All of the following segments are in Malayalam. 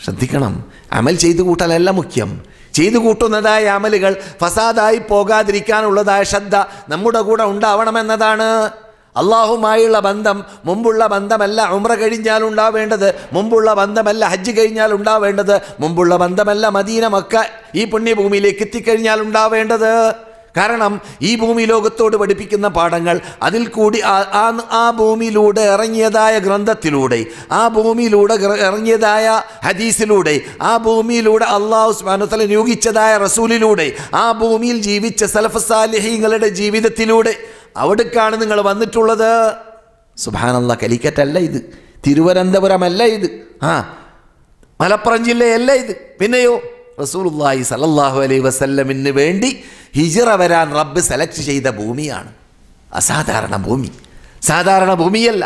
ശ്രദ്ധിക്കണം. അമൽ ചെയ്തു കൂട്ടലല്ല മുഖ്യം. ചെയ്തു കൂട്ടുന്നതായ അമലുകൾ ഫസാദായി പോകാതിരിക്കാനുള്ളതായ ശ്രദ്ധ നമ്മുടെ കൂടെ ഉണ്ടാവണമെന്നതാണ്. അള്ളാഹുമായുള്ള ബന്ധം മുമ്പുള്ള ബന്ധമല്ല ഉംറ കഴിഞ്ഞാൽ ഉണ്ടാവേണ്ടത്, മുമ്പുള്ള ബന്ധമല്ല ഹജ്ജ് കഴിഞ്ഞാൽ ഉണ്ടാവേണ്ടത്, മുമ്പുള്ള ബന്ധമല്ല മദീന മക്ക ഈ പുണ്യഭൂമിയിലേക്ക് എത്തിക്കഴിഞ്ഞാൽ ഉണ്ടാവേണ്ടത്. കാരണം ഈ ഭൂമി ലോകത്തോട് പഠിപ്പിക്കുന്ന പാഠങ്ങൾ അതിൽ കൂടി ആ ഭൂമിയിലൂടെ ഇറങ്ങിയതായ ഗ്രന്ഥത്തിലൂടെ, ആ ഭൂമിയിലൂടെ ഇറങ്ങിയതായ ഹദീസിലൂടെ, ആ ഭൂമിയിലൂടെ അള്ളാഹു സുബ്ഹാനഹു വ തആല നിയോഗിച്ചതായ റസൂലിലൂടെ, ആ ഭൂമിയിൽ ജീവിച്ച സലഫ് സാലിഹീങ്ങളുടെ ജീവിതത്തിലൂടെ അവിടേക്കാണ് നിങ്ങൾ വന്നിട്ടുള്ളത്. സുബ്ഹാനല്ലാഹ്, കാലിക്കറ്റല്ല ഇത്, തിരുവനന്തപുരമല്ല ഇത്, മലപ്പുറം ജില്ലയല്ല ഇത്. പിന്നെയോ റസൂലുള്ളാഹി സ്വല്ലല്ലാഹു അലൈഹി വസല്ലമിന് വേണ്ടി ഹിജ്റ വരാൻ റബ്ബ് സെലക്ട് ചെയ്ത ഭൂമിയാണ്. അസാധാരണ ഭൂമി, സാധാരണ ഭൂമിയല്ല.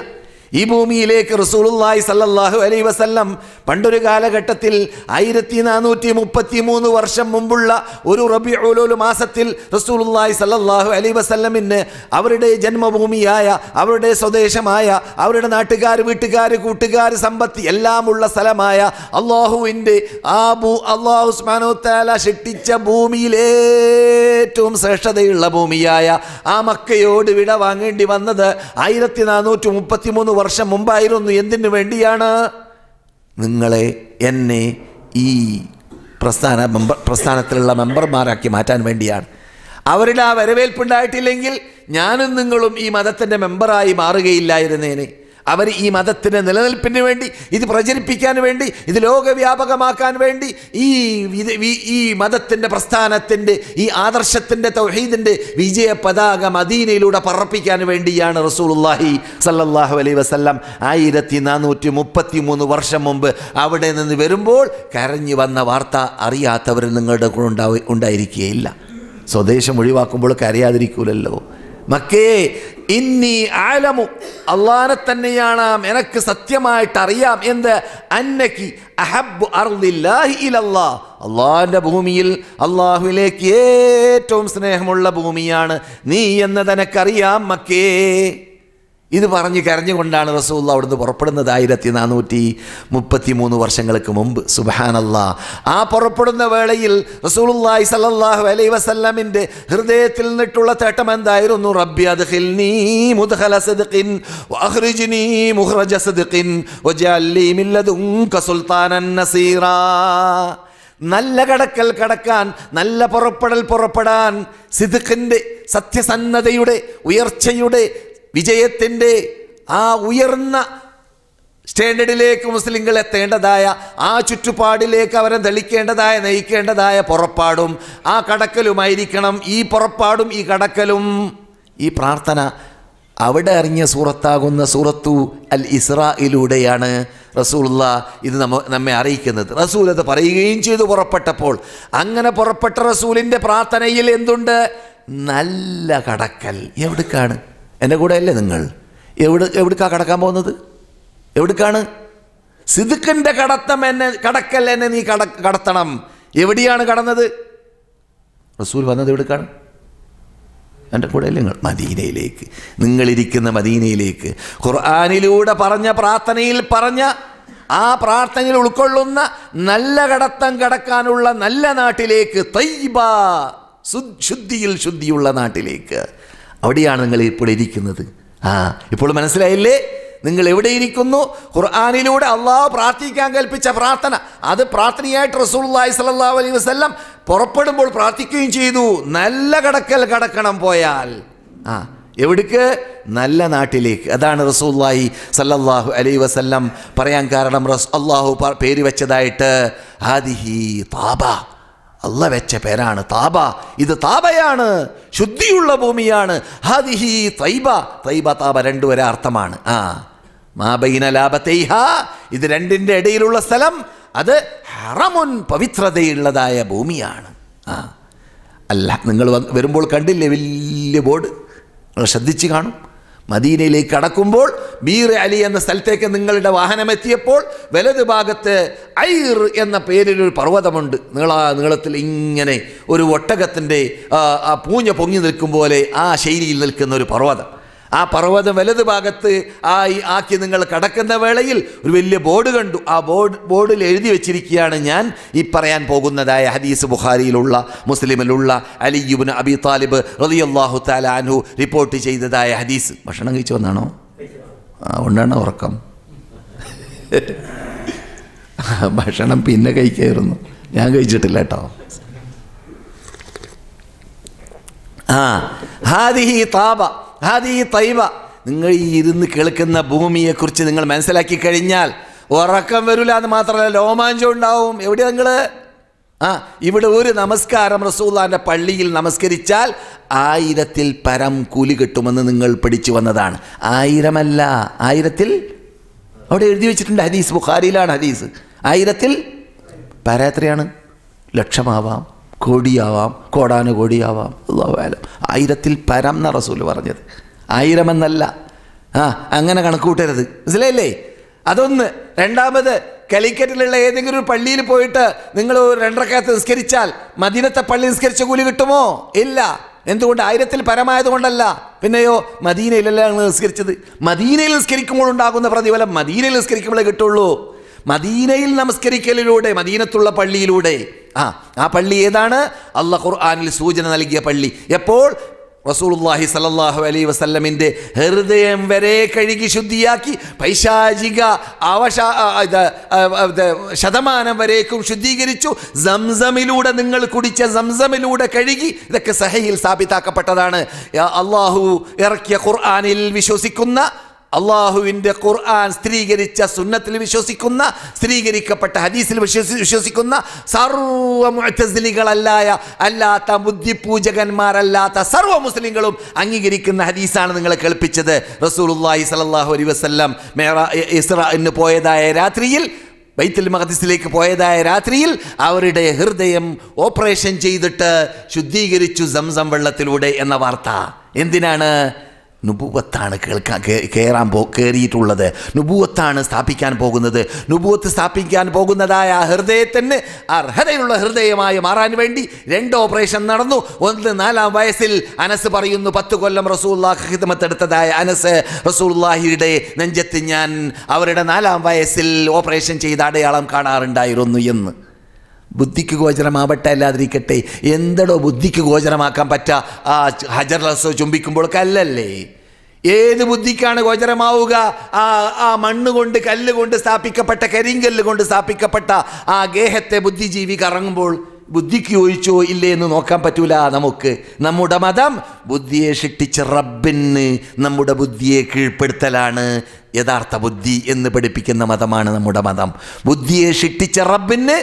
ഈ ഭൂമിയിലേക്ക് റസൂലുള്ളാഹി സ്വല്ലല്ലാഹു അലൈഹി വസല്ലം പണ്ടൊരു കാലഘട്ടത്തിൽ 1433 വർഷം മുമ്പുള്ള ഒരു റബീഉൽ അവ്വൽ മാസത്തിൽ റസൂലുള്ളാഹി സ്വല്ലല്ലാഹു അലൈഹി വസല്ലമിന് അവരുടെ ജന്മഭൂമിയായ, അവരുടെ സ്വദേശമായ, അവരുടെ നാട്ടുകാർ, വീട്ടുകാർ, കൂട്ടുകാർ, സമ്പത്ത് എല്ലാമുള്ള സ്ഥലമായ അള്ളാഹുവിൻ്റെ അള്ളാഹു സുബ്ഹാനഹു വ തആല സൃഷ്ടിച്ച ഭൂമിയിലെ ഏറ്റവും ശ്രേഷ്ഠതയുള്ള ഭൂമിയായ ആ മക്കയോട് വിട വാങ്ങേണ്ടി വന്നത് 1433 വർഷം മുമ്പായിരുന്നു. എന്തിനു വേണ്ടിയാണ്? നിങ്ങളെ എന്നെ ഈ പ്രസ്ഥാനത്തിലുള്ള മെമ്പർമാരാക്കി മാറ്റാൻ വേണ്ടിയാണ്. അവരുടെ ആ വരവേൽപ്പുണ്ടായിട്ടില്ലെങ്കിൽ ഞാനും നിങ്ങളും ഈ മതത്തിൻ്റെ മെമ്പറായി മാറുകയില്ലായിരുന്നേനെ. അവർ ഈ മതത്തിൻ്റെ നിലനിൽപ്പിന് വേണ്ടി, ഇത് പ്രചരിപ്പിക്കാൻ വേണ്ടി, ഇത് ലോകവ്യാപകമാക്കാൻ വേണ്ടി, ഈ മതത്തിൻ്റെ പ്രസ്ഥാനത്തിൻ്റെ, ഈ ആദർശത്തിൻ്റെ, തൗഹീദിൻ്റെ വിജയ പതാക മദീനയിലൂടെ പറപ്പിക്കാൻ വേണ്ടിയാണ് റസൂലുള്ളാഹി സ്വല്ലല്ലാഹു അലൈഹി വസല്ലം 1433 വർഷം മുമ്പ് അവിടെ നിന്ന് വരുമ്പോൾ കരഞ്ഞു വന്ന വാർത്ത അറിയാത്തവർ നിങ്ങളുടെ കൂടെ ഉണ്ടായിരിക്കുകയില്ല. സ്വദേശം ഒഴിവാക്കുമ്പോൾ കരയാതിരിക്കൂലല്ലോ. മക്കേ ഇന്നി ആലമു, അള്ളാനെ തന്നെയാണ് എനക്ക് സത്യമായിട്ട് അറിയാം. എന്ത്? അന്നക്കി അഹബ്ബു അർദില്ലാഹി ഇലല്ലാഹ്, അള്ളാഹിൻ്റെ ഭൂമിയിൽ അള്ളാഹുവിലേക്ക് ഏറ്റവും സ്നേഹമുള്ള ഭൂമിയാണ് നീ എന്നത് എനക്കറിയാം മക്കേ. ഇത് പറഞ്ഞ് കരഞ്ഞുകൊണ്ടാണ് റസൂലുള്ളാഹി അവിടുന്ന് പുറപ്പെടുന്നത് 1433 വർഷങ്ങൾക്ക് മുമ്പ്. സുബ്ഹാനല്ലാഹ്. ആ പുറപ്പെടുന്ന വേളയിൽ റസൂലുള്ളാഹി സ്വല്ലല്ലാഹു അലൈഹി വസല്ലമിൻ്റെ ഹൃദയത്തിൽ നിന്നിട്ടുള്ള തേട്ടം എന്തായിരുന്നു? റബ്ബി അദ്ഖിൽനീ മുദ്ഖല സിദ്ഖിൻ വഅഖ്രിജ്നീ മുഖ്റജ സിദ്ഖിൻ വജഅൽ ലീ മിൻ ലദുൻക സുൽത്താനൻ നസീറാ. നല്ല കടക്കൽ കടക്കാൻ, നല്ല പുറപ്പെടാൻ, സിദ്ഖിൻ്റെ, സത്യസന്ധതയുടെ, ഉയർച്ചയുടെ, വിജയത്തിൻ്റെ ആ ഉയർന്ന സ്റ്റാൻഡേർഡിലേക്ക് മുസ്ലിങ്ങൾ എത്തേണ്ടതായ, ആ ചുറ്റുപാടിലേക്ക് അവരെ നയിക്കേണ്ടതായ പുറപ്പാടും ആ കടക്കലുമായിരിക്കണം. ഈ പുറപ്പാടും ഈ കടക്കലും ഈ പ്രാർത്ഥന അവിടെ അറിഞ്ഞ സൂറത്താകുന്ന സൂറത്തു അൽ ഇസ്രായിലൂടെയാണ് റസൂലുള്ളാഹി ഇത് നമ്മെ അറിയിക്കുന്നത്. റസൂൽ അത് പറയുകയും ചെയ്തു പുറപ്പെട്ടപ്പോൾ. അങ്ങനെ പുറപ്പെട്ട റസൂലിൻ്റെ പ്രാർത്ഥനയിൽ എന്തുണ്ട്? നല്ല കടക്കൽ. എവിടേക്കാണ്? എൻ്റെ കൂടെ അല്ലേ നിങ്ങൾ? എവിടേക്കാണ് കടക്കാൻ പോകുന്നത്? എവിടേക്കാണ്? സിദ്ഖിൻ്റെ കടക്കൽ എന്നെ നീ കടത്തണം. എവിടെയാണ് കടന്നത്? റസൂൽ വന്നത് എവിടേക്കാണ്? എൻ്റെ കൂടെ അല്ലേ നിങ്ങൾ? മദീനയിലേക്ക്. നിങ്ങളിരിക്കുന്ന മദീനയിലേക്ക്. ഖുർആനിലൂടെ പറഞ്ഞ പ്രാർത്ഥനയിൽ പറഞ്ഞ ആ പ്രാർത്ഥനയിൽ ഉൾക്കൊള്ളുന്ന നല്ല കടത്തം കടക്കാനുള്ള നല്ല നാട്ടിലേക്ക്, തയ്യിബ, ശുദ്ധിയുള്ള നാട്ടിലേക്ക്. അവിടെയാണ് നിങ്ങൾ ഇപ്പോൾ ഇരിക്കുന്നത്. ഇപ്പോൾ മനസ്സിലായില്ലേ നിങ്ങൾ എവിടെ ഇരിക്കുന്നു? ഖുർആനിലൂടെ അള്ളാഹു പ്രാർത്ഥിക്കാൻ കൽപ്പിച്ച പ്രാർത്ഥന, അത് പ്രാർത്ഥനയായിട്ട് റസൂലുള്ളാഹി സ്വല്ലല്ലാഹു അലൈഹി വസല്ലം പുറപ്പെടുമ്പോൾ പ്രാർത്ഥിക്കുകയും ചെയ്തു. നല്ല കടക്കൽ കടക്കണം പോയാൽ. എവിടേക്ക്? നല്ല നാട്ടിലേക്ക്. അതാണ് റസൂലുള്ളാഹി സ്വല്ലല്ലാഹു അലൈഹി വസല്ലം പറയാൻ കാരണം. അള്ളാഹു പേര് വെച്ചതായിട്ട് ഹാദിഹി താബ, അല്ല വെച്ച പേരാണ് താബ. ഇത് താബയാണ്, ശുദ്ധിയുള്ള ഭൂമിയാണ്. ഹാദിഹി തൈബ, തൈബ താബ രണ്ടു വരെ അർത്ഥമാണ്. മാ ബൈന ലാബതൈഹ, ഇത് രണ്ടിൻ്റെ ഇടയിലുള്ള സ്ഥലം അത് ഹറമുൻ, പവിത്രതയുള്ളതായ ഭൂമിയാണ്. അല്ല, നിങ്ങൾ വരുമ്പോൾ കണ്ടില്ലേ വലിയ ബോർഡ്? നിങ്ങൾ ശ്രദ്ധിച്ച് കാണും. മദീനയിലേക്ക് കടക്കുമ്പോൾ ബീർ അലി എന്ന സ്ഥലത്തേക്ക് നിങ്ങളുടെ വാഹനം എത്തിയപ്പോൾ വലത് ഭാഗത്ത് ഐർ എന്ന പേരിലൊരു പർവ്വതമുണ്ട്. നീളത്തിൽ ഇങ്ങനെ ഒരു ഒട്ടകത്തിൻ്റെ പൂഞ്ഞ പൊങ്ങി നിൽക്കും പോലെ ആ ശൈലിയിൽ നിൽക്കുന്ന ഒരു പർവ്വതം. ആ പർവ്വതം വലതു ഭാഗത്ത് ആക്കി നിങ്ങൾ കടക്കുന്ന വേളയിൽ ഒരു വലിയ ബോർഡ് കണ്ടു. ആ ബോർഡിൽ എഴുതി വെച്ചിരിക്കുകയാണ് ഞാൻ ഈ പറയാൻ പോകുന്നതായ ഹദീസ്. ബുഖാരിയിലുള്ള മുസ്ലിമിലുള്ള അലി ഇബ്നു അബി താലിബ് റളിയല്ലാഹു തആല അൻഹു റിപ്പോർട്ട് ചെയ്തതായ ഹദീസ്. ഭക്ഷണം കഴിച്ചു വന്നാണോ? ഉണ്ടാണോ ഉറക്കം? ഭക്ഷണം പിന്നെ കഴിക്കായിരുന്നു, ഞാൻ കഴിച്ചിട്ടില്ല കേട്ടോ. ഹാദിഹി താബ ഹാദിഹി തൈബ. നിങ്ങൾ ഈ ഇരുന്ന് കേൾക്കുന്ന ഭൂമിയെക്കുറിച്ച് നിങ്ങൾ മനസ്സിലാക്കി കഴിഞ്ഞാൽ ഉറക്കം വരില്ല എന്ന് മാത്രമല്ല, രോമാഞ്ചം ഉണ്ടാവും. എവിടെയാ നിങ്ങൾ? ഇവിടെ ഒരു നമസ്കാരം റസൂലുള്ളാഹിന്റെ പള്ളിയിൽ നമസ്കരിച്ചാൽ 1000 പരം കൂലി കിട്ടുമെന്ന് നിങ്ങൾ പഠിച്ചു വന്നതാണ്. 1000 അല്ല, 1000 അവിടെ എഴുതി വെച്ചിട്ടുണ്ട്. ഹദീസ് ബുഖാരിയിലാണ് ഹദീസ്. 1000 പരം എത്രയാണ്? ലക്ഷമാവാം, കോടിയാവാം, കോടാനുകോടിയാവാം, അല്ലാഹു അഅലം. 1000 പരം എന്ന റസൂൽ പറഞ്ഞത്, 1000 എന്നല്ല. അങ്ങനെ കണക്ക് കൂട്ടരുത്, മനസ്സിലായില്ലേ? അതൊന്ന്. രണ്ടാമത്, കാലിക്കറ്റിലുള്ള ഏതെങ്കിലും ഒരു പള്ളിയിൽ പോയിട്ട് നിങ്ങൾ 2 റക്അത്ത് നിസ്കരിച്ചാൽ മദീനത്തെ പള്ളി നിസ്കരിച്ച കൂലി കിട്ടുമോ? ഇല്ല. എന്തുകൊണ്ട്? 1000 പരമായത് കൊണ്ടല്ല. പിന്നെയോ, മദീനയിലല്ല നിങ്ങൾ നിസ്കരിച്ചത്. മദീനയിൽ നിസ്കരിക്കുമ്പോൾ ഉണ്ടാകുന്ന പ്രതിഫലം മദീനയിൽ നിസ്കരിക്കുമ്പോഴേ കിട്ടുള്ളൂ. മദീനയിൽ നമസ്കരിക്കലിലൂടെ, മദീനത്തുള്ള പള്ളിയിലൂടെ. ആ പള്ളി ഏതാണ്? അല്ലാഹു ഖുർആനിൽ സൂചന നൽകിയ പള്ളി. എപ്പോൾ? റസൂലുള്ളാഹി സ്വല്ലല്ലാഹു അലൈഹി വസല്ലമിൻ്റെ ഹൃദയം വരെ കഴുകി ശുദ്ധിയാക്കി, പൈശാചിക ശതമാനം വരേക്കും ശുദ്ധീകരിച്ചു. സംസമിലൂടെ, നിങ്ങൾ കുടിച്ച സംസമിലൂടെ കഴുകി. ഇതൊക്കെ സഹീഹിൽ സ്ഥാപിതാക്കപ്പെട്ടതാണ്. അള്ളാഹു ഇറക്കിയ ഖുർആനിൽ വിശ്വസിക്കുന്ന, അള്ളാഹുവിൻ്റെ ഖുർആൻ സ്ഥിരീകരിച്ച സുന്നത്തിൽ വിശ്വസിക്കുന്ന, സ്ഥിരീകരിക്കപ്പെട്ട ഹദീസിൽ വിശ്വസിക്കുന്ന സർവ്വ അല്ലാത്ത ബുദ്ധിപൂജകന്മാരല്ലാത്ത സർവ്വ മുസ്ലിങ്ങളും അംഗീകരിക്കുന്ന ഹദീസാണ് നിങ്ങളെ കേൾപ്പിച്ചത്. റസൂലുള്ളാഹി സ്വല്ലല്ലാഹു അലൈഹി വസല്ലം ഇസ്രാഇന് പോയതായ രാത്രിയിൽ, ബൈത്തുൽ മഖ്ദിസിലേക്ക് പോയതായ രാത്രിയിൽ അവരുടെ ഹൃദയം ഓപ്പറേഷൻ ചെയ്തിട്ട് ശുദ്ധീകരിച്ചു സംസം വെള്ളത്തിലൂടെ എന്ന വാർത്ത. എന്തിനാണ്? നുബുവത്താണ് കയറിയിട്ടുള്ളത്. നുബുവത്താണ് സ്ഥാപിക്കാൻ പോകുന്നത്. നുബുവത്ത് സ്ഥാപിക്കാൻ പോകുന്നതായ ഹൃദയത്തിന് അർഹതയുള്ള ഹൃദയമായി മാറാൻ വേണ്ടി 2 ഓപ്പറേഷൻ നടന്നു. ഒന്ന്, 4-ാം വയസ്സിൽ അനസ് പറയുന്നു, 10 കൊല്ലം റസൂലുള്ളാഹി ഖിദ്മത്ത് എടുത്തതായ അനസ്, റസൂലുള്ളാഹിയുടെ നെഞ്ചത്ത് ഞാൻ അവരുടെ 4-ാം വയസ്സിൽ ഓപ്പറേഷൻ ചെയ്ത അടയാളം കാണാറുണ്ടായിരുന്നു എന്ന്. ബുദ്ധിക്ക് ഗോചരമാവട്ടെ, അല്ലാതിരിക്കട്ടെ. എന്തടോ ബുദ്ധിക്ക് ഗോചരമാക്കാൻ പറ്റുക? ആ ഹജറുൽ അസ്വദ് ചുംബിക്കുമ്പോൾ കല്ലല്ലേ? ഏത് ബുദ്ധിക്കാണ് ഗോചരമാവുക? ആ മണ്ണ് കൊണ്ട്, കല്ല് കൊണ്ട് സ്ഥാപിക്കപ്പെട്ട, കരിങ്കല്ല് കൊണ്ട് സ്ഥാപിക്കപ്പെട്ട ആ ഗേഹത്തെ ബുദ്ധിജീവി കറങ്ങുമ്പോൾ ബുദ്ധിക്ക് യോജിച്ചോ ഇല്ലേ എന്ന് നോക്കാൻ പറ്റൂല നമുക്ക്. നമ്മുടെ മതം ബുദ്ധിയെ സൃഷ്ടിച്ച റബ്ബിന് നമ്മുടെ ബുദ്ധിയെ കീഴ്പ്പെടുത്തലാണ് യഥാർത്ഥ ബുദ്ധി എന്ന് പഠിപ്പിക്കുന്ന മതമാണ് നമ്മുടെ മതം. ബുദ്ധിയെ സൃഷ്ടിച്ച റബ്ബിന്,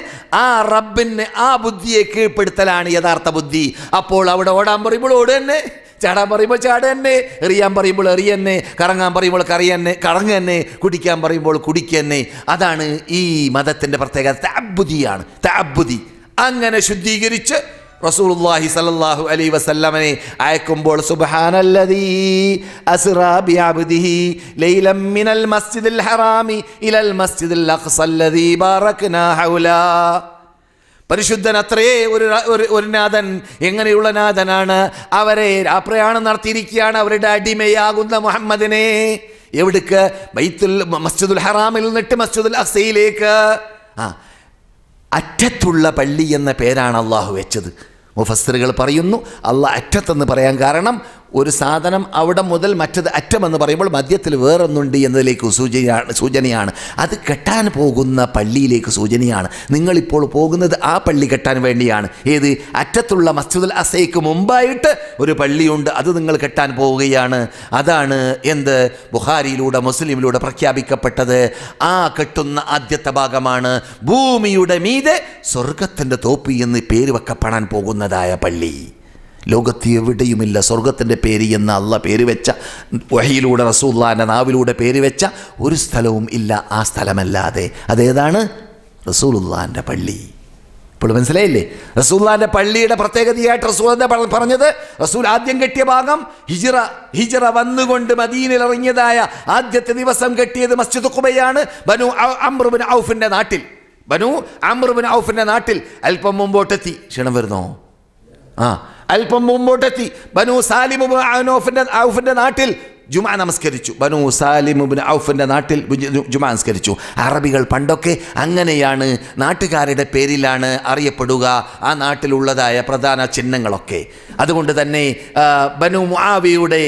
ആ ബുദ്ധിയെ കീഴ്പ്പെടുത്തലാണ് യഥാർത്ഥ ബുദ്ധി. അപ്പോൾ അവിടെ ഓടാൻ പറയുമ്പോൾ ഓട് തന്നെ, ചാടാൻ പറയുമ്പോൾ ചാട് തന്നെ, എറിയാൻ പറയുമ്പോൾ എറി തന്നെ, കറങ്ങാൻ പറയുമ്പോൾ കറങ്ങ് തന്നെ, കുടിക്കാൻ പറയുമ്പോൾ കുടിക്കുക തന്നെ. അതാണ് ഈ മതത്തിൻ്റെ പ്രത്യേകത. തഅബ്ബുദിയാണ്, തഅബ്ബുദി. അങ്ങനെ ശുദ്ധീകരിച്ച് റസൂലുള്ളാഹി സ്വല്ലല്ലാഹു അലൈഹി വസല്ലമനെ അയക്കുമ്പോൾ, സുബ്ഹാനല്ലദീ അസ്റാ ബിഅബ്ദിഹി ലൈലൻ മിനൽ മസ്ജിദിൽ ഹറാമി ഇലൽ മസ്ജിദിൽ അഖ്സല്ലദീ ബാറക്നാ ഹൗലാ. പരിശുദ്ധൻ അത്രേ ഒരു നാഥൻ. എങ്ങനെയുള്ള നാഥനാണ്? അവരെ പ്രയാണം നടത്തിയിരിക്കുകയാണ്, അവരുടെ അടിമയാകുന്ന മുഹമ്മദിനെ. എവിടേക്ക്? മസ്ജിദുൽ ഹറാമിൽ നിന്നിട്ട് മസ്ജിദുൽ അഖ്സയിലേക്ക്. അറ്റത്തുള്ള പള്ളി എന്ന പേരാണ് അള്ളാഹു വെച്ചത്. മുഫസ്സിറുകൾ പറയുന്നു, അള്ളാഹ് അറ്റത്തെന്ന് പറയാൻ കാരണം ഒരു സാധനം അവിടെ മുതൽ മറ്റത് അറ്റമെന്ന് പറയുമ്പോൾ മധ്യത്തിൽ വേറൊന്നുണ്ട് എന്നതിലേക്ക് സൂചനയാണ്. അത് കെട്ടാൻ പോകുന്ന പള്ളിയിലേക്ക് സൂചനയാണ്. നിങ്ങളിപ്പോൾ പോകുന്നത് ആ പള്ളി കെട്ടാൻ വേണ്ടിയാണ്. ഏത്? അറ്റത്തുള്ള മസ്ജിദുൽ അഖ്സയ്ക്ക് മുമ്പായിട്ട് ഒരു പള്ളിയുണ്ട്, അത് നിങ്ങൾ കെട്ടാൻ പോവുകയാണ്. അതാണ് എന്ത്? ബുഖാരിയിലൂടെ മുസ്ലിമിലൂടെ പ്രഖ്യാപിക്കപ്പെട്ടത്. ആ കെട്ടുന്ന ആദ്യത്തെ ഭാഗമാണ് ഭൂമിയുടെ മീതെ സ്വർഗത്തിൻ്റെ തോപ്പി എന്ന് പേര് വെക്കപ്പെടാൻ പോകുന്നതായ പള്ളി. ലോകത്ത് എവിടെയുമില്ല സ്വർഗത്തിൻ്റെ പേര് എന്ന അള്ളാഹ് പേര് വെച്ച, വഹയിലൂടെ റസൂലുള്ളാഹിൻ്റെ നാവിലൂടെ പേര് വെച്ച ഒരു സ്ഥലവും ഇല്ല ആ സ്ഥലമല്ലാതെ. അതേതാണ്? റസൂലുള്ളാഹിൻ്റെ പള്ളി. ഇപ്പോൾ മനസ്സിലായില്ലേ? റസൂലുള്ളാഹിൻ്റെ പള്ളിയുടെ പ്രത്യേകതയായിട്ട് റസൂൽ പറഞ്ഞത്, റസൂൽ ആദ്യം കെട്ടിയ ഭാഗം ഹിജ്റ വന്നുകൊണ്ട് മദീനയിൽ ഇറങ്ങിയതായ ആദ്യത്തെ ദിവസം കെട്ടിയത് മസ്ജിദ് ഖുബയാണ്. ബനു അംർ ബിൻ ഔഫിൻ്റെ നാട്ടിൽ അല്പം മുമ്പോട്ടെത്തി. ക്ഷണം വരുന്നോ? അല്പം മുമ്പോട്ടെത്തി ബനു സാലിം ഔഫിൻ്റെ നാട്ടിൽ ജുമാ നമസ്കരിച്ചു. ബനു സാലിം ഇബ്നു ഔഫിൻ്റെ നാട്ടിൽ ജുമാ നമസ്കരിച്ചു. അറബികൾ പണ്ടൊക്കെ അങ്ങനെയാണ്, നാട്ടുകാരുടെ പേരിലാണ് അറിയപ്പെടുക ആ നാട്ടിലുള്ളതായ പ്രധാന ചിഹ്നങ്ങളൊക്കെ. അതുകൊണ്ട് തന്നെ ബനു മുആവിയുടെ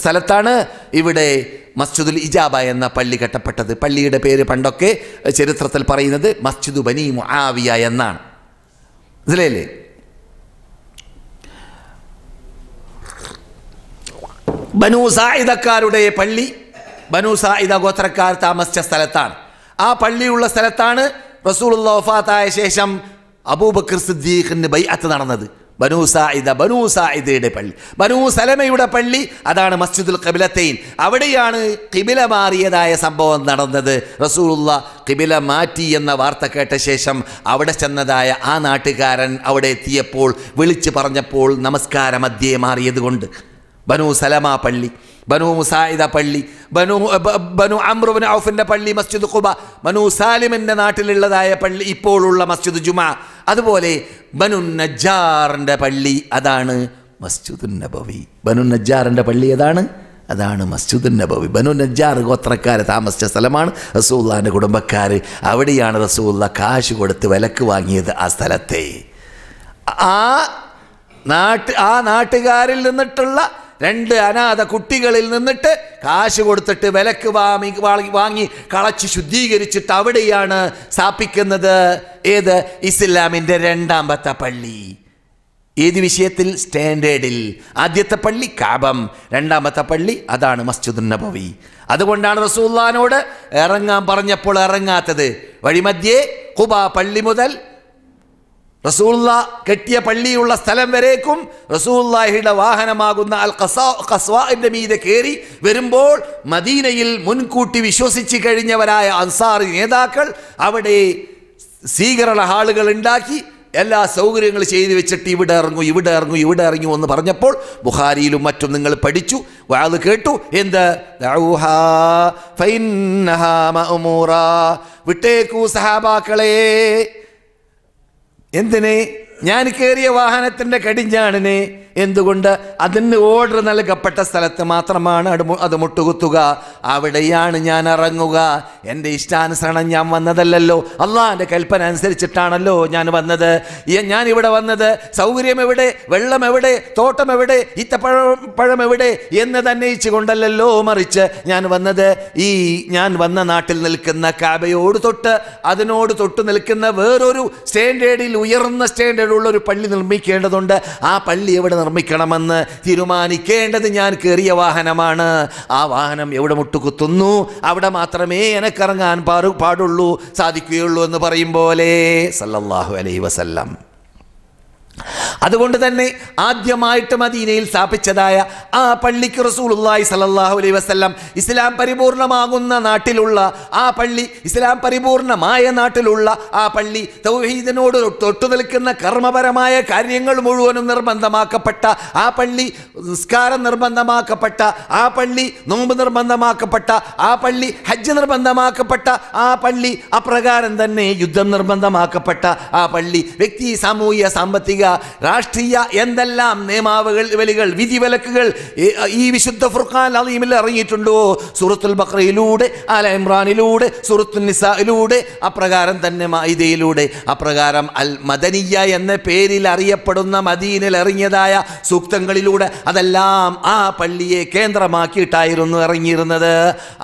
സ്ഥലത്താണ് ഇവിടെ മസ്ജിദുൽ ഇജാബ എന്ന പള്ളി കെട്ടപ്പെട്ടത്. പള്ളിയുടെ പേര് പണ്ടൊക്കെ ചരിത്രത്തിൽ പറയുന്നത് മസ്ജിദു ബനി മുആവിയ എന്നാണ്. മനസ്സിലായില്ലേ? ബനു സായിദക്കാരുടെ പള്ളി, ബനു സായിദ ഗോത്രക്കാർ താമസിച്ച സ്ഥലത്താണ്. ആ പള്ളിയുള്ള സ്ഥലത്താണ് റസൂലുള്ളാഹി വഫാത്തായ ശേഷം അബൂബക്കർ സിദ്ദീഖിന് ബൈഅത്ത് നടന്നത്. ബനു സായിദയുടെ പള്ളി, ബനു സലമയുടെ പള്ളി, അതാണ് മസ്ജിദുൽ ഖിബ്ലത്തൈൻ. അവിടെയാണ് ഖിബില മാറിയതായ സംഭവം നടന്നത്. റസൂലുള്ളാഹി ഖിബില മാറ്റി എന്ന വാർത്ത കേട്ട ശേഷം അവിടെ ചെന്നതായ ആ നാട്ടുകാരൻ അവിടെ എത്തിയപ്പോൾ വിളിച്ചു പറഞ്ഞപ്പോൾ നമസ്കാരം മധ്യേ മാറിയത് കൊണ്ട് ബനു സലമ പള്ളി, ബനു സായിദ പള്ളി, ബനു അംർ ഇബ്നു ഔഫിൻ്റെ പള്ളി മസ്ജിദ് ഖുബ, ബനു സാലിമിൻ്റെ നാട്ടിലുള്ളതായ പള്ളി ഇപ്പോഴുള്ള മസ്ജിദ് ജുമാ, അതുപോലെ ബനു നജ്ജാറിൻ്റെ പള്ളി, അതാണ് മസ്ജിദുൻ നബവി. ബനു നജ്ജാറിൻ്റെ പള്ളി അതാണ് മസ്ജിദുൻ നബവി. ബനു നജ്ജാർ ഗോത്രക്കാർ താമസിച്ച സ്ഥലമാണ്. റസൂലുള്ളാഹിൻ്റെ കുടുംബക്കാർ, അവിടെയാണ് റസൂലുള്ളാഹി കാശ് കൊടുത്ത് വിലക്ക് വാങ്ങിയത് ആ സ്ഥലത്തെ. ആ നാട്ടുകാരിൽ നിന്നിട്ടുള്ള 2 അനാഥ കുട്ടികളിൽ നിന്നിട്ട് കാശ് കൊടുത്തിട്ട് വിലക്ക് വാങ്ങി കളച്ച് ശുദ്ധീകരിച്ചിട്ട് അവിടെയാണ് സ്ഥാപിക്കുന്നത് ഏത് ഇസ്ലാമിൻ്റെ 2ാമത്തെ പള്ളി. ഏത് വിഷയത്തിൽ? സ്റ്റാൻഡേർഡിൽ. ആദ്യത്തെ പള്ളി കഅബം, 2ാമത്തെ പള്ളി അതാണ് മസ്ജിദുൻ നബവി. അതുകൊണ്ടാണ് റസൂലുള്ളാഹിനോട് ഇറങ്ങാൻ പറഞ്ഞപ്പോൾ ഇറങ്ങാത്തത്. വഴിമധ്യേ ഖുബാ പള്ളി മുതൽ റസൂലുള്ളാഹി കെട്ടിയ പള്ളിയുള്ള സ്ഥലം വരേക്കും റസൂലുള്ളാഹിയുടെ വാഹനമാകുന്ന അൽ ഖസ്വാഇന്റെ മീതെ കയറി വരുമ്പോൾ മദീനയിൽ മുൻകൂട്ടി വിശ്വസിച്ച് കഴിഞ്ഞവരായ അൻസാറി നേതാക്കൾ അവിടെ സ്വീകരണ ഹാളുകൾ ഉണ്ടാക്കി എല്ലാ സൗകര്യങ്ങളും ചെയ്തു വെച്ചിട്ട് ഇവിടെ ഇറങ്ങൂ എന്ന് പറഞ്ഞപ്പോൾ ബുഖാരിയിലും മറ്റും നിങ്ങൾ പഠിച്ചു, വഅദ് കേട്ടു. എന്ത്? ദഊഹാ ഫഇന്നഹാ മഅ്മൂറാ, വിട്ടേക്കൂ സഹാബാക്കളെ. എന്തിനെ? ഞാൻ കയറിയ വാഹനത്തിൻ്റെ കടിഞ്ഞാണിനെ. എന്തുകൊണ്ട്? അതിന് ഓർഡർ നൽകപ്പെട്ട സ്ഥലത്ത് മാത്രമാണ് അത് മുട്ടുകുത്തുക. അവിടെയാണ് ഞാൻ ഇറങ്ങുക. എൻ്റെ ഇഷ്ടാനുസരണം ഞാൻ വന്നതല്ലല്ലോ, അള്ളാഹിൻ്റെ കൽപ്പന അനുസരിച്ചിട്ടാണല്ലോ ഞാൻ വന്നത്. ഞാൻ ഇവിടെ വന്നത് സൗകര്യം എവിടെ, വെള്ളം എവിടെ, തോട്ടം എവിടെ, ഈത്തപ്പഴം എവിടെ എന്ന് തന്നയിച്ചു കൊണ്ടല്ലോ, മറിച്ച് ഞാൻ വന്നത് ഞാൻ വന്ന നാട്ടിൽ നിൽക്കുന്ന കാബയോട് അതിനോട് തൊട്ട് നിൽക്കുന്ന വേറൊരു സ്റ്റാൻഡേർഡിൽ, ഉയർന്ന സ്റ്റാൻഡേർഡുള്ള ഒരു പള്ളി നിർമ്മിക്കേണ്ടതുണ്ട്. ആ പള്ളി എവിടെ നിർമ്മിക്കണമെന്ന് തീരുമാനിക്കേണ്ടത് ഞാൻ കയറിയ വാഹനമാണ്. ആ വാഹനം എവിടെ മുട്ടുകുത്തുന്നു അവിടെ മാത്രമേ എനക്കിറങ്ങാൻ പാടുള്ളൂ, സാധിക്കുകയുള്ളൂ എന്ന് പറയും പോലെ സല്ലല്ലാഹു അലൈഹി വസല്ലം. അതുകൊണ്ട് തന്നെ ആദ്യമായിട്ട് മദീനയിൽ സ്ഥാപിച്ചതായ ആ പള്ളിക്ക് റസൂലുള്ളാഹി സ്വല്ലല്ലാഹു അലൈഹി വസല്ലം ഇസ്ലാം പരിപൂർണമാകുന്ന നാട്ടിലുള്ള ആ പള്ളി, ഇസ്ലാം പരിപൂർണമായ നാട്ടിലുള്ള ആ പള്ളി, തൗഹീദിനോട് തൊട്ടു നിൽക്കുന്ന കർമ്മപരമായ കാര്യങ്ങൾ മുഴുവനും നിർബന്ധമാക്കപ്പെട്ട ആ പള്ളി, നിസ്കാരം നിർബന്ധമാക്കപ്പെട്ട ആ പള്ളി, നോമ്പ് നിർബന്ധമാക്കപ്പെട്ട ആ പള്ളി, ഹജ്ജ് നിർബന്ധമാക്കപ്പെട്ട ആ പള്ളി, അപ്രകാരം തന്നെ യുദ്ധം നിർബന്ധമാക്കപ്പെട്ട ആ പള്ളി, വ്യക്തി, സാമൂഹ്യ, സാമ്പത്തിക, രാഷ്ട്രീയ എന്തെല്ലാം നിയമാവലികൾ, വിധിവിലക്കുകൾ ഈ വിശുദ്ധ ഫുർഖാൻ അളീമിൽ ഇറങ്ങിയിട്ടുണ്ടോ, സൂറത്തുൽ ബഖറയിലൂടെ, ആല ഇമ്രാനിലൂടെ, സൂറത്തുൽ നിസായിലൂടെ, അപ്രകാരം തന്നെ മാഇദയിലൂടെ, അപ്രകാരം അൽ മദനിയ എന്ന പേരിൽ അറിയപ്പെടുന്ന മദീനയിൽ ഇറങ്ങിയതായ സൂക്തങ്ങളിലൂടെ അതെല്ലാം ആ പള്ളിയെ കേന്ദ്രമാക്കിയിട്ടായിരുന്നു ഇറങ്ങിയിരുന്നത്.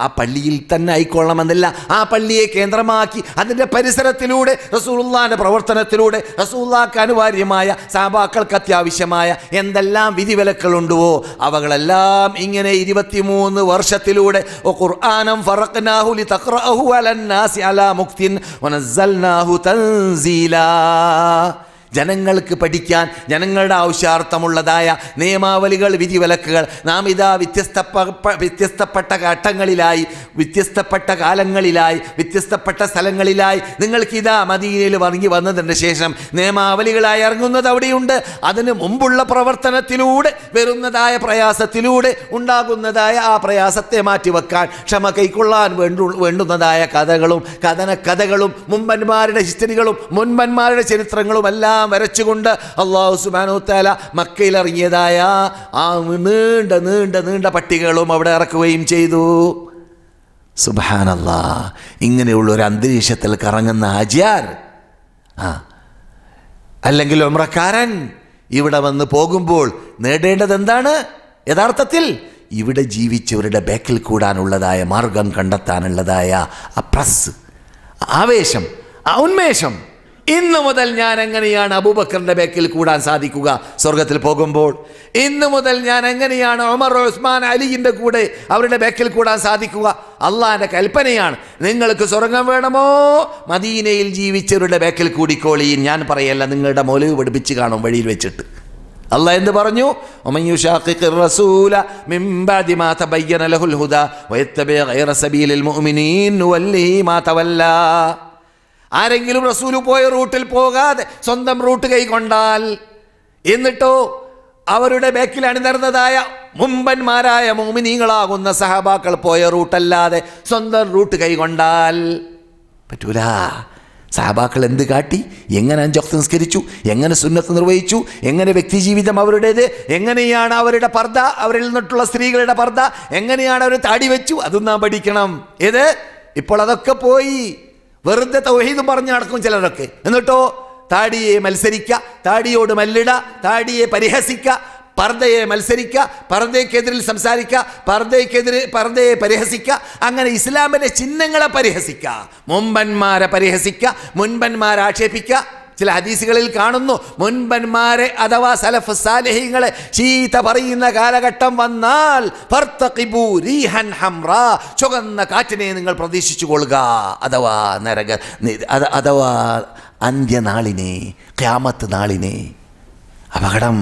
ആ പള്ളിയിൽ തന്നെ ആയിക്കൊള്ളണമെന്നില്ല, ആ പള്ളിയെ കേന്ദ്രമാക്കി അതിൻ്റെ പരിസരത്തിലൂടെ റസൂലുള്ളാഹിന്റെ പ്രവർത്തനത്തിലൂടെ റസൂലുള്ളാഹിക്ക് അനിവാര്യമായ, സഹാബാക്കൾക്ക് അത്യാവശ്യമായ എന്തെല്ലാം വിധിവിലക്കുകളുണ്ടോ അവകളെല്ലാം ഇങ്ങനെ 23 വർഷത്തിലൂടെ ഖുർആനം ഫറഖ്നാഹു ലിതഖറഅഹു അലന്നാസി അലാ മുക്തിൻ വനസ്സൽനാഹു തൻസീലാ, ജനങ്ങൾക്ക് പഠിക്കാൻ ജനങ്ങളുടെ ആവശ്യാർത്ഥമുള്ളതായ നിയമാവലികൾ, വിധിവിലക്കുകൾ നാം ഇതാ വ്യത്യസ്തപ്പെട്ട ഘട്ടങ്ങളിലായി, വ്യത്യസ്തപ്പെട്ട കാലങ്ങളിലായി, വ്യത്യസ്തപ്പെട്ട സ്ഥലങ്ങളിലായി നിങ്ങൾക്കിതാ മദീനയിൽ ഇറങ്ങി വന്നതിന് ശേഷം നിയമാവലികളായി ഇറങ്ങുന്നത് അവിടെയുണ്ട്. അതിന് മുമ്പുള്ള പ്രവർത്തനത്തിലൂടെ വരുന്നതായ പ്രയാസത്തിലൂടെ ഉണ്ടാകുന്നതായ ആ പ്രയാസത്തെ മാറ്റിവെക്കാൻ, ക്ഷമ കൈക്കൊള്ളാൻ വേണ്ടുന്നതായ കഥകളും മുമ്പന്മാരുടെ ഹിസ്റ്ററികളും മുൻപന്മാരുടെ ചരിത്രങ്ങളും എല്ലാം എല്ലാം വരച്ചുകൊണ്ട് അല്ലാഹു സുബ്ഹാനഹു വതആല മക്കയിൽ ഇറങ്ങിയതായ ആ നീണ്ട നീണ്ട നീണ്ട പട്ടികകളും അവിടെ ഇറക്കുകയും ചെയ്തു. സുബ്ഹാനല്ലാഹ്. ഇങ്ങനെയുള്ള ഒരു അന്തരീക്ഷത്തിൽ കറങ്ങുന്ന ഹാജിയാർ അല്ലെങ്കിൽ ഉംറക്കാരൻ ഇവിടെ വന്ന് പോകുമ്പോൾ നേടേണ്ടത് എന്താണ്? യഥാർത്ഥത്തിൽ ഇവിടെ ജീവിച്ചവരുടെ ബേക്കിൽ കൂടാനുള്ളതായ മാർഗം കണ്ടെത്താനുള്ളതായ ആ പ്രസ്, ആവേശം, ആ ഉന്മേഷം. ഇന്നു മുതൽ ഞാൻ എങ്ങനെയാണ് അബൂബക്കറിന്റെ ബേക്കിൽ കൂടാൻ സാധിക്കുക സ്വർഗത്തിൽ പോകുമ്പോൾ? ഇന്നു മുതൽ ഞാൻ എങ്ങനെയാണ് ഉമർ, ഉസ്മാൻ, അലിയുടെ കൂടെ അവരുടെ ബേക്കിൽ കൂടാൻ സാധിക്കുക? അള്ളാഹിന്റെ കൽപ്പനയാണ്, നിങ്ങൾക്ക് സ്വർഗം വേണമോ മദീനയിൽ ജീവിച്ചവരുടെ ബേക്കിൽ കൂടിക്കോളീൻ. ഞാൻ പറയല്ല, നിങ്ങളുടെ മൗലവി പഠിപ്പിച്ച് കാണും വഴിയിൽ വെച്ചിട്ട്. അള്ളാഹ് എന്ത് പറഞ്ഞു? ആരെങ്കിലും റസൂല് പോയ റൂട്ടിൽ പോകാതെ സ്വന്തം റൂട്ട് കൈക്കൊണ്ടാൽ, എന്നിട്ടോ അവരുടെ ബേക്കിൽ അണിനിരന്നതായ മുമ്പന്മാരായ മുഅ്മിനീങ്ങളാകുന്ന സഹാബാക്കൾ പോയ റൂട്ടല്ലാതെ സ്വന്തം റൂട്ട് കൈകൊണ്ടാൽ പറ്റൂല. സഹാബാക്കൾ എന്ത് കാട്ടി, എങ്ങനെ 5 വക്ത് നിസ്കരിച്ചു, എങ്ങനെ സുന്നത്ത് നിർവഹിച്ചു, എങ്ങനെ വ്യക്തിജീവിതം അവരുടേത്, എങ്ങനെയാണ് അവരുടെ പർദ്ദ, അവരിൽ നിന്നിട്ടുള്ള സ്ത്രീകളുടെ പർദ്ദ, എങ്ങനെയാണ് അവർ താടി വെച്ചു, അതും നാം പഠിക്കണം. ഏത് ഇപ്പോൾ അതൊക്കെ പോയി വെറുതെ തൗഹീദും പറഞ്ഞു നടക്കും ചിലരൊക്കെ. എന്നിട്ടോ താടിയെ മത്സരിക്കുക, താടിയോട് മല്ലിട, താടിയെ പരിഹസിക്കുക, പർദ്ദയെ മത്സരിക്കുക, പർദ്ദയ്ക്കെതിരിൽ സംസാരിക്കുക, പർദ്ദയെ പരിഹസിക്കുക, അങ്ങനെ ഇസ്ലാമിന്റെ ചിഹ്നങ്ങളെ പരിഹസിക്കുക, മുമ്പന്മാരെ പരിഹസിക്കുക, മുൻപന്മാരെ ആക്ഷേപിക്കുക. ചില ഹദീസുകളിൽ കാണുന്നു, മുൻപന്മാരെ അഥവാ സലഫ് സാലിഹീങ്ങളെ ചീത്ത പറയുന്ന കാലഘട്ടം വന്നാൽ ഫർതഖിബൂ റീഹൻ ഹംറാ, ചുവന്ന കാറ്റിനെ നിങ്ങൾ പ്രതീക്ഷിച്ചു കൊള്ളുക. അഥവാ അന്ത്യനാളിനെ, ഖിയാമത്ത് നാളിനെ. അപകടം.